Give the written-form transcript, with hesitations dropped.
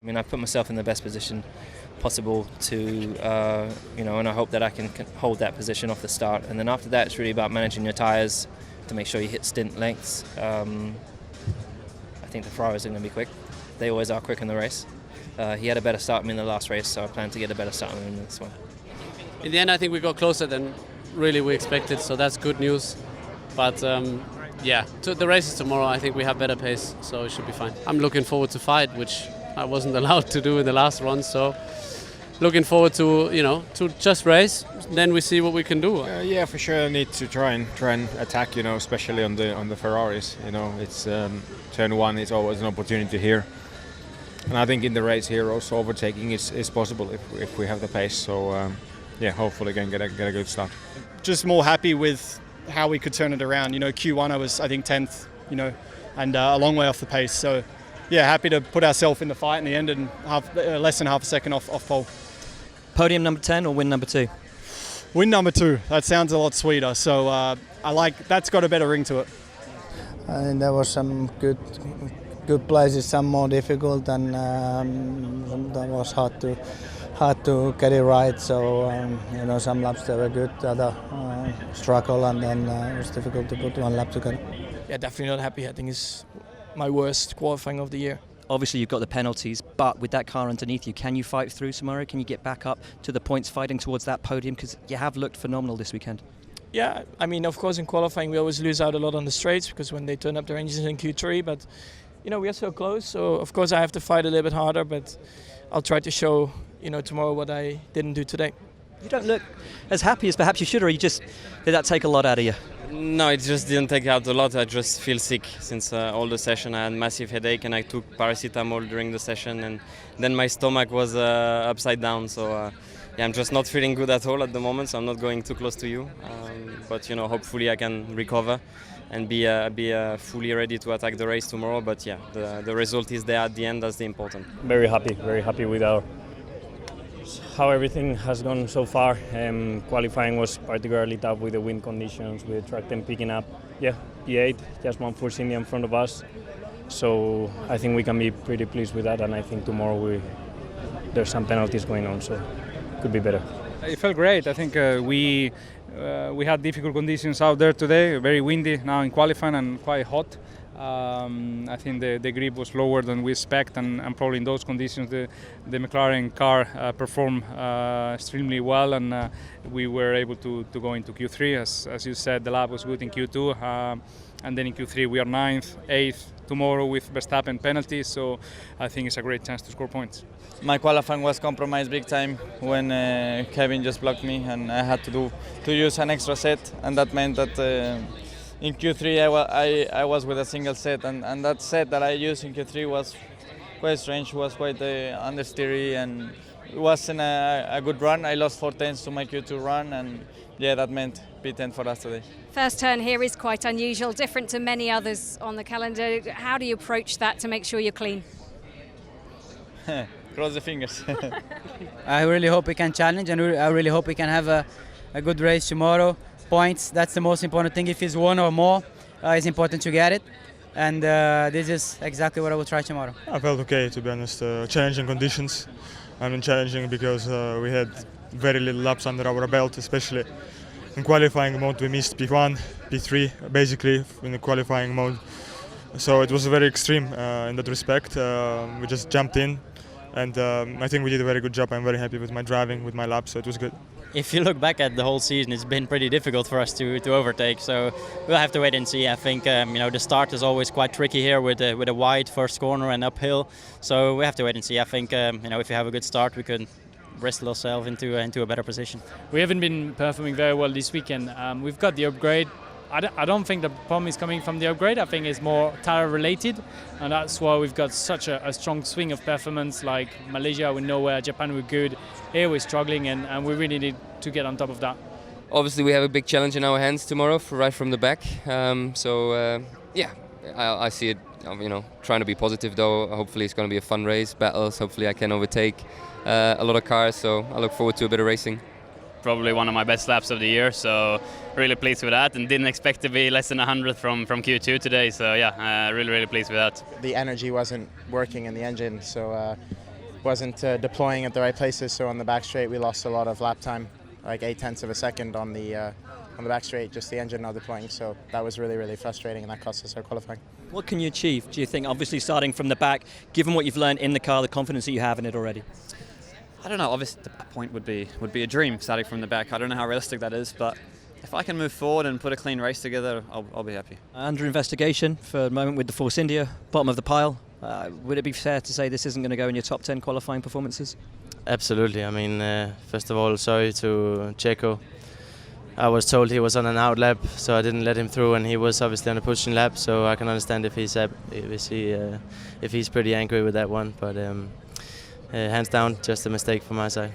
I mean, I put myself in the best position possible to, and I hope that I can hold that position off the start. And then after that, it's really about managing your tyres to make sure you hit stint lengths. I think the Ferraris are going to be quick. They always are quick in the race. He had a better start than me in the last race, so I plan to get a better start than him in this one. In the end, I think we got closer than really we expected, so that's good news. But the race is tomorrow. I think we have better pace, so it should be fine. I'm looking forward to fight, which I wasn't allowed to do in the last run, so looking forward to just race. Then we see what we can do. Yeah, for sure. I need to try and attack. Especially on the Ferraris. It's turn one is always an opportunity here, and I think in the race here also overtaking is possible if we have the pace. So hopefully can get a good start. Just more happy with how we could turn it around. Q1 I was, I think, 10th. And a long way off the pace. So yeah, happy to put ourselves in the fight in the end and less than half a second off pole. Podium number 10 or win number 2? Win number 2. That sounds a lot sweeter. So I like that's got a better ring to it. I think there was some good places, some more difficult, and that was hard to get it right. So some laps they were good, other struggle, and then it was difficult to put one lap together. Yeah, definitely not happy. I think it's my worst qualifying of the year. Obviously you've got the penalties, but with that car underneath you, can you fight through tomorrow? Can you get back up to the points fighting towards that podium? Because you have looked phenomenal this weekend. Yeah, I mean, of course in qualifying we always lose out a lot on the straights because when they turn up their engines in Q3, but we are so close, so of course I have to fight a little bit harder, but I'll try to show tomorrow what I didn't do today. You don't look as happy as perhaps you should, or did that take a lot out of you? No, it just didn't take out a lot. I just feel sick since all the session. I had massive headache and I took paracetamol during the session, and then my stomach was upside down. So I'm just not feeling good at all at the moment. So I'm not going too close to you. But hopefully I can recover and be fully ready to attack the race tomorrow. But yeah, the result is there at the end. That's the important. Very happy with how everything has gone so far. Qualifying was particularly tough with the wind conditions, with the track then picking up. Yeah, P8, just one Force India in front of us. So I think we can be pretty pleased with that, and I think tomorrow there's some penalties going on, so could be better. It felt great. I think we had difficult conditions out there today, very windy now in qualifying and quite hot. I think the grip was lower than we expect, and probably in those conditions the McLaren car performed extremely well, and we were able to go into Q3. As you said, the lap was good in Q2, and then in Q3 we are 9th, 8th tomorrow with Verstappen penalties, so I think it's a great chance to score points. My qualifying was compromised big time when Kevin just blocked me, and I had to use an extra set, and that meant that in Q3 I was with a single set, and that set that I used in Q3 was quite strange, was quite understeery, and it wasn't a good run. I lost 4 tenths to my Q2 run, and yeah, that meant P10 for us today. First turn here is quite unusual, different to many others on the calendar. How do you approach that to make sure you're clean? Cross the fingers. I really hope we can challenge, and I really hope we can have a good race tomorrow. Points, that's the most important thing. If it's one or more, it's important to get it. And this is exactly what I will try tomorrow. I felt okay, to be honest. Challenging conditions. I mean, challenging because we had very little laps under our belt, especially in qualifying mode. We missed P1, P3, basically in the qualifying mode. So it was very extreme in that respect. We just jumped in, and I think we did a very good job. I'm very happy with my driving, with my laps, so it was good. If you look back at the whole season, it's been pretty difficult for us to overtake. So we'll have to wait and see. I think the start is always quite tricky here with a wide first corner and uphill. So we have to wait and see. I think if you have a good start, we could wrestle ourselves into a better position. We haven't been performing very well this weekend. We've got the upgrade. I don't think the problem is coming from the upgrade. I think it's more tire related, and that's why we've got such a strong swing of performance. Like Malaysia, we know where Japan we're good. Here we're struggling, and we really need to get on top of that. Obviously, we have a big challenge in our hands tomorrow, right from the back. I see it. Trying to be positive though. Hopefully, it's going to be a fun race, battles. Hopefully, I can overtake a lot of cars. So I look forward to a bit of racing. Probably one of my best laps of the year, so really pleased with that, and didn't expect to be less than 100 from Q2 today, so yeah, really pleased with that. The energy wasn't working in the engine, so wasn't deploying at the right places. So on the back straight, we lost a lot of lap time, like 0.8 of a second on the back straight, just the engine not deploying. So that was really, really frustrating, and that cost us our qualifying. What can you achieve, do you think, obviously starting from the back, given what you've learned in the car, the confidence that you have in it already? I don't know, obviously the point would be a dream starting from the back. I don't know how realistic that is, but if I can move forward and put a clean race together, I'll be happy. Under investigation for a moment with the Force India, bottom of the pile. Would it be fair to say this isn't going to go in your top 10 qualifying performances? Absolutely. I mean, first of all, sorry to Checo. I was told he was on an out lap, so I didn't let him through, and he was obviously on a pushing lap. So I can understand if he's pretty angry with that one. But hands down, just a mistake from my side.